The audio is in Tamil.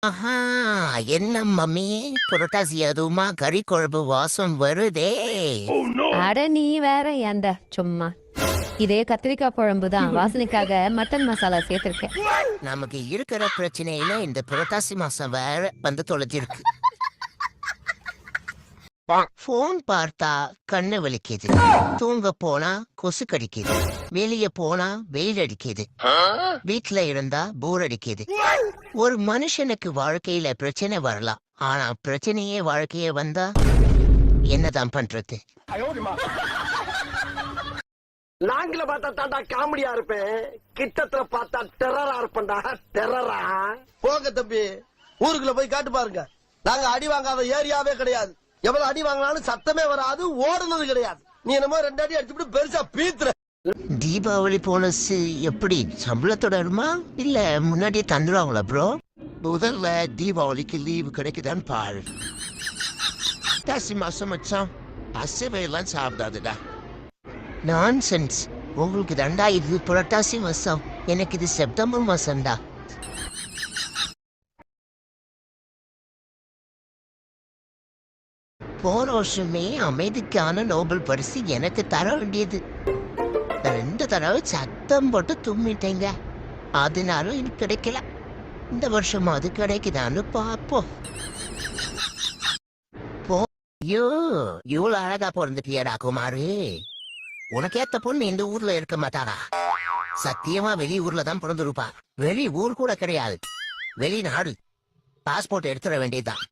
ஆஹா, என்ன மம்மி புரட்டாசி அதுவுமா கறி குழம்பு வாசம் வருதே. அட நீ வேற ஏன்டா சும்மா. இதே கத்திரிக்காய் குழம்பு தான், வாசனைக்காக மட்டன் மசாலா சேர்த்திருக்கேன். நமக்கு இருக்கிற பிரச்சனையில இந்த புரட்டாசி மாசம் வேற வந்து தொலைஞ்சிருக்கு. போன் பார்த்தா கண்ணு வலிக்குது, தூங்க போனா கொசு கடிக்குது, வெளிய போனா வெயில் அடிக்குது, வீட்டுல இருந்தா போர் அடிக்குது. ஒரு மனுஷனுக்கு வாழ்க்கையில பிரச்சனை வரலாம், ஆனா பிரச்சனையே வாழ்க்கைய வந்தா என்னதான் பண்றது? நாங்கள பார்த்தா தாண்டா காமெடியா இருப்பேன், கிட்டத்துல பார்த்தா டெரரா இருப்பேன்டா. டெரரா போங்க தம்பி, ஊருக்குள்ள போய் காட்டு பாருங்க. நாங்க அடி வாங்காத ஏரியாவே கிடையாது. எவ்வளவு அடி வாங்கினாலும் சத்தமே வராது, ஓடுனது கிடையாது. நீ என்னமோ 2 அடி அடிச்சுட்டு பெருசா பீத்துற. தீபாவளி போனஸ் எப்படி சம்பளத்தோட வருமா இல்ல முன்னாடியே தந்துடுவாங்களா ப்ரோ? முதல்ல தீபாவளிக்கு லீவு கிடைக்குதான்னு பாரு. புரட்டாசி மாசம் மச்சான் அசைவையெல்லாம் சாப்பிடாதுடா. நான்சென்ஸ். உங்களுக்கு தண்டா இது புரட்டாசி மாசம், எனக்கு இது செப்டம்பர் மாசம்டா. போன வருஷமே அமைதிக்கான நோபல் பரிசு எனக்கு தர வேண்டியது. 2 தடவை சத்தம் போட்டு தும்மிட்டேங்க, அதனால எனக்கு கிடைக்கல. இந்த வருஷம் அது கிடைக்குதான்னு பாப்போம். ஐயோ, இவ்வளவு அழகா பிறந்துட்டியடா குமாரு. உனக்கு ஏத்த பொண்ணு இந்த ஊர்ல இருக்க மாட்டாரா? சத்தியமா வெளி ஊர்ல தான் பிறந்திருப்பா. வெளி ஊர் கூட கிடையாது, வெளிநாடு. பாஸ்போர்ட் எடுத்துட வேண்டியதுதான்.